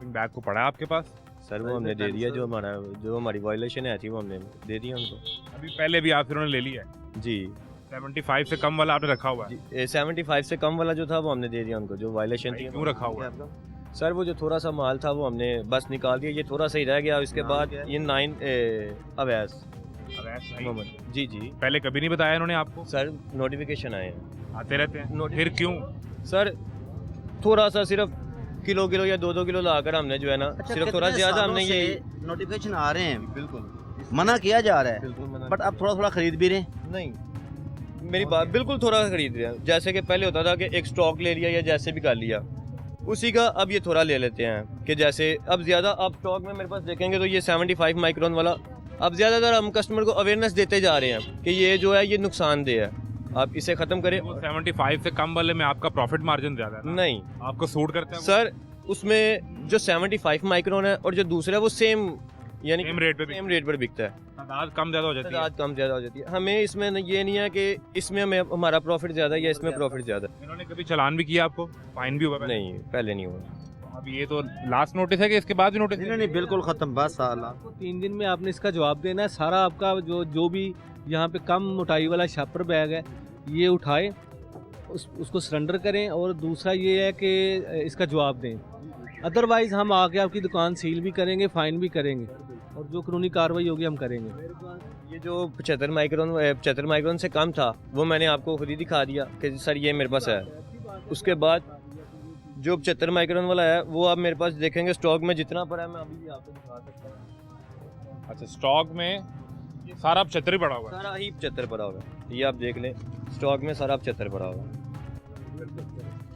Shopping bag को पड़ा है आपके पास? सर वो हमने दे दिया, जो हमारी वायलेशन है थी वो हमने दे दिया उनको। अभी पहले भी आपसे उन्होंने ले लिया है? जी 75 से कम वाला आपने रखा हुआ है? जी 75 से कम वाला जो था वो हमने दे दिया उनको, जो वायलेशन थी। क्यों रखा हुआ है? सर वो जो थोड़ा सा माल था वो हमने बस निकाल दिया, ये थोड़ा सा ही रह गया। इसके बाद ये 9 अवैस मोहम्मद। जी जी पहले कभी नहीं बताया इन्होंने आपको? सर नोटिफिकेशन आए हैं, आते रहते हैं। फिर क्यों? सर थोड़ा सा सिर्फ किलो या 2-2 किलो लाकर हमने जो है ना, सिर्फ थोड़ा ज्यादा हमने ये नोटिफिकेशन आ रहे हैं, बिल्कुल मना किया जा रहा है, बिल्कुल मना। बट अब थोड़ा थोड़ा खरीद भी रहे हैं। नहीं, मेरी बात बिल्कुल थोड़ा खरीद रहे हैं। जैसे कि पहले होता था कि एक स्टॉक ले लिया या जैसे भी कर लिया, उसी का अब ये थोड़ा ले लेते हैं कि जैसे अब ज्यादा आप स्टॉक में मेरे पास देखेंगे तो ये 75 माइक्रोन वाला अब ज्यादातर हम कस्टमर को अवेयरनेस देते जा रहे हैं कि ये जो है ये नुकसानदेह है, आप इसे खत्म करें। 75 से कम वाले में आपका प्रॉफिट मार्जिन ज्यादा है ना? नहीं आपको सूट करता है? सर उसमें जो 75 माइक्रोन है और जो दूसरा है वो सेम, यानी सेम रेट पर बिकता है। तादाद कम ज्यादा हो जाती है? तादाद कम ज्यादा हो जाती है। हमें इसमें ये नहीं है कि इसमें हमें हमारा प्रॉफिट ज्यादा है या इसमें प्रॉफिट ज्यादा। इन्होंने कभी चालान भी किया आपको? फाइन भी हुआ? नहीं, पहले नहीं हुआ। अब ये तो लास्ट नोटिस है कि इसके बाद भी नोटिस? नहीं बिल्कुल खत्म, बस साल आपको 3 दिन में आपने इसका जवाब देना है। सारा आपका जो भी यहाँ पे कम मोटाई वाला शापर बैग है ये उठाए, उसको सरेंडर करें, और दूसरा ये है कि इसका जवाब दें। अदरवाइज हम आके आपकी दुकान सील भी करेंगे, फाइन भी करेंगे, और जो कानूनी कार्रवाई होगी हम करेंगे। ये जो 75 माइक्रोन से कम था वो मैंने आपको खुद ही दिखा दिया कि सर ये मेरे पास है। उसके बाद जो 75 माइक्रोन वाला है वो आप मेरे पास देखेंगे स्टॉक में जितना पड़ा है, मैं अभी भी आपको दिखा सकता हूँ। अच्छा, स्टॉक में ये सारा 75 ही पड़ा हुआ है? सारा ही 75 पड़ा हुआ है, ये आप देख लें, स्टॉक में सारा 75 पड़ा हुआ है।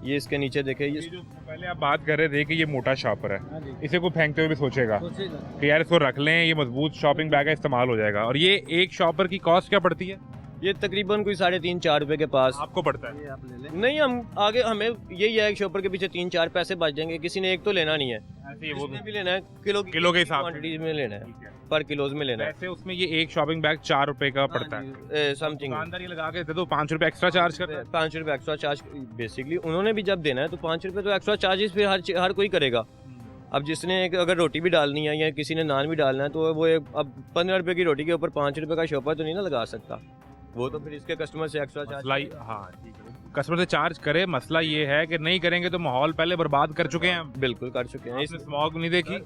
ये इसके नीचे देखे, ये जो पहले आप बात कर रहे थे कि ये मोटा शॉपर है, इसे कोई फेंकते हुए भी सोचेगा कि यार इसको रख लें, ये मजबूत शॉपिंग बैग है, इस्तेमाल हो जाएगा। और ये एक शॉपर की कॉस्ट क्या पड़ती है? ये तकरीबन कोई 3.5-4 रुपए के पास आपको पड़ता है? ये आप ले लें। नहीं, हम आगे हमें यही है, एक शॉपर के पीछे 3-4 पैसे बच जाएंगे। किसी ने एक तो लेना नहीं है, ऐसे ही वो जिसने भी लेना है किलो के हिसाब से क्वांटिटीज में लेना है, ठीक है। पर किलोज में लेना है। वैसे उसमें ये एक शॉपिंग बैग 4 रुपए का पड़ता है समथिंग। दुकानदार ये लगा के दे दो 5 रुपए एक्स्ट्रा चार्ज करता है? 5 रुपए एक्स्ट्रा चार्ज बेसिकली उन्होंने भी जब देना है तो 5 रुपए तो एक्स्ट्रा चार्जेस फिर हर कोई करेगा। अब जिसने अगर रोटी भी डालनी है या किसी ने नान भी डालना है तो वो अब 15 रुपए की रोटी के ऊपर 5 रुपए का शॉपर तो नहीं ना लगा सकता, वो तो फिर इसके कस्टमर से एक्स्ट्रा चार्ज। हाँ ठीक है, कस्टमर से चार्ज करे। मसला ये है कि नहीं करेंगे तो माहौल पहले बर्बाद कर चुके हैं। बिल्कुल कर चुके हैं। इसमें स्मॉग नहीं देखी?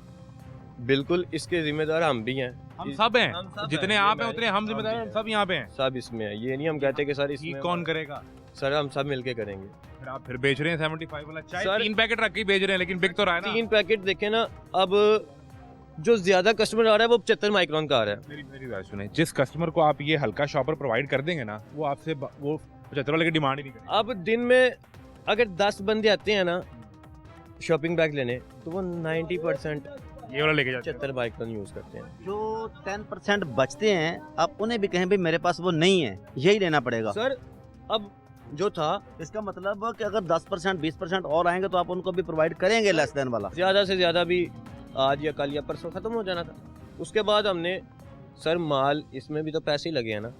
बिल्कुल, इसके जिम्मेदार हम भी हैं, हम सब हैं, हम सब जितने हैं। आप हैं उतने हम जिम्मेदार हैं, सब यहाँ पे हैं। सब इसमें है, ये नहीं हम कहते कि सर ये इसमें कौन करेगा? सर हम सब मिलके करेंगे। फिर आप फिर बेच रहे हैं 75 वाला चाय, सर 3 पैकेट रख के ही बेच रहे हैं, लेकिन बिक तो रहा है ना। 3 पैकेट देखे ना, अब जो ज्यादा कस्टमर आ रहा है वो 75 माइक्रोन का आ रहा है। मेरी बात सुने, जिस कस्टमर को आप ये हल्का शॉपर प्रोवाइड कर देंगे ना, वो आपसे वो 75 वाले की डिमांड ही नहीं करेगा। अब दिन में अगर 10 बंदे आते हैं ना शॉपिंग बैग लेने तो वो 90% ये वाला लेके जाते हैं। 75 माइक्रोन यूज करते हैं। जो 10% बचते हैं, आप उन्हें भी कहें भाई मेरे पास वो नहीं है, यही लेना पड़ेगा। सर अब जो था इसका मतलब कि अगर 10% 20% और आएंगे तो आप उनको भी प्रोवाइड करेंगे लेस देन वाला। ज्यादा से ज्यादा भी आज या कल या परसों खत्म हो जाना था। उसके बाद हमने सर माल, इसमें भी तो पैसे ही लगे हैं ना,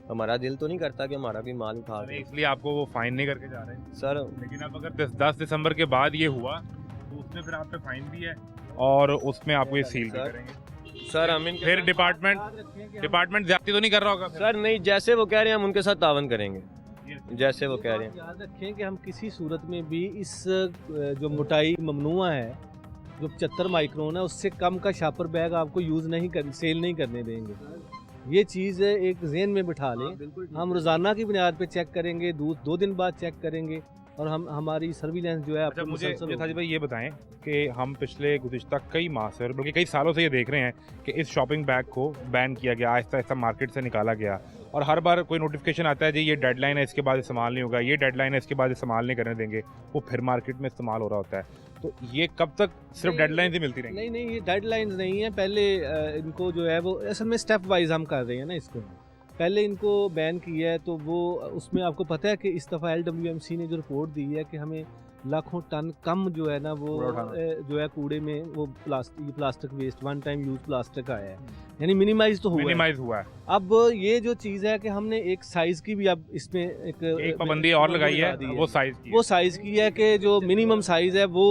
हमारा दिल तो नहीं करता कि हमारा भी माल उठा अरे दे इसलिए आपको वो फाइन नहीं करके जा रहे हैं सर। लेकिन अब अगर 10 दिसंबर के बाद ये हुआ तो उसमें फिर आप पे फाइन भी है और उसमें आपको ये सील भी सर, करेंगे। सर हम फिर डिपार्टमेंट ज्यादा तो नहीं कर रहा होगा फिर? सर नहीं, जैसे वो कह रहे हैं हम उनके साथ तावन करेंगे, जैसे वो कह रहे हैं। याद रखें कि हम किसी सूरत में भी इस जो मोटाई ममनुआ है, जो 75 माइक्रोन है, उससे कम का शापर बैग आपको सेल नहीं करने देंगे। ये चीज़ एक ज़हन में बिठा लें। हम रोज़ाना की बुनियाद पे चेक करेंगे, 2 दिन बाद चेक करेंगे, और हमारी सर्विलेंस जो है अच्छा, आपको मुझे मुसलसल थाजी भाई ये बताएं कि हम पिछले गुज़िश्ता कई माह से बल्कि कई सालों से ये देख रहे हैं कि इस शॉपिंग बैग को बैन किया गया, आहिस्ता आहिस्ता मार्केट से निकाला गया, और हर बार कोई नोटिफिकेशन आता है जी ये डेडलाइन है, इसके बाद इस्तेमाल नहीं होगा, ये डेडलाइन है, इसके बाद इस्तेमाल नहीं करने देंगे, वो फिर मार्केट में इस्तेमाल हो रहा होता है। तो ये कब तक सिर्फ डेडलाइन ही मिलती रहेंगी? नहीं, ये डेडलाइंस नहीं है। पहले इनको जो है वो असल में स्टेप वाइज हम कर रहे हैं ना इसको। पहले इनको बैन किया है तो वो उसमें आपको पता है कि इस दफ़ा LWMC ने जो रिपोर्ट दी है कि हमें लाखों टन कम जो है ना वो जो है कूड़े में वो plastic waste, 1 time use plastic आया है, यानी मिनिमाइज तो हुआ है। मिनिमाइज हुआ है। अब ये जो चीज़ है कि हमने एक साइज़ की भी अब इसमें एक पाबंदी और लगाई है, वो साइज की वो साइज़ की है कि जो मिनिमम साइज़ है वो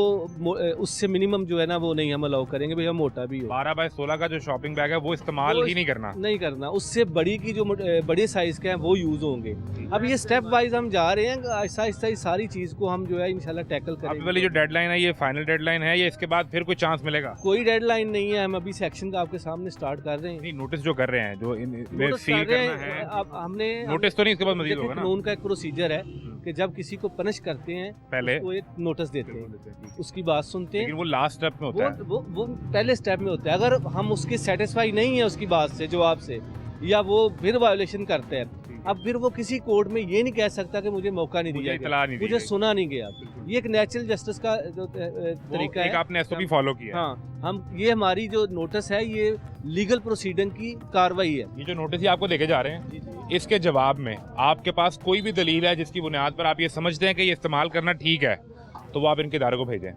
उससे मिनिमम जो है ना वो नहीं हम अलाउ करेंगे, भैया मोटा भी हो। 12x16 का जो शॉपिंग बैग है वो इस्तेमाल वो ही नहीं करना। नहीं करना, उससे बड़ी की जो बड़े साइज़ के हैं वो यूज़ होंगे। अब ये स्टेप वाइज हम जा रहे हैं, आहिस्ता आहिस्ता इस सारी चीज़ को हम जो है इंशाल्लाह टैकल अभी करेंगे। वाली जो डेडलाइन है ये फाइनल डेडलाइन है या इसके बाद फिर कोई चांस मिलेगा? कोई डेडलाइन नहीं है, हम अभी सेक्शन का आपके सामने स्टार्ट कर रहे हैं। नहीं, नोटिस जो कर रहे हैं, जो नोटिस सील कर रहे करना हैं, है, अब हमने नोटिस तो नहीं, इसके बाद मजीद देखिए, होगा ना? कानून का एक प्रोसीजर है कि जब किसी को पनिश करते हैं पहले वो एक नोटिस देते हैं, उसकी बात सुनते लेकिन हैं। वो लास्ट स्टेप में होता है। वो पहले स्टेप में होता है। अगर हम उसके सेटिस्फाई नहीं है उसकी बात से, जवाब से, या वो फिर वायोलेशन करते हैं, अब फिर वो किसी कोर्ट में ये नहीं कह सकता कि मुझे मौका नहीं मुझे दिया इतला नहीं गया, दी मुझे गई। सुना नहीं गया। ये एक नेचुरल जस्टिस का जो वो तरीका एक है। आपने एसओपी फॉलो किया। हाँ, हम ये हमारी जो नोटिस है ये लीगल प्रोसीडिंग की कार्रवाई है। ये जो नोटिस ये आपको देके जा रहे हैं, इसके जवाब में आपके पास कोई भी दलील है जिसकी बुनियाद पर आप ये समझते हैं कि ये इस्तेमाल करना ठीक है, तो वो आप इनके इदारे को भेजें।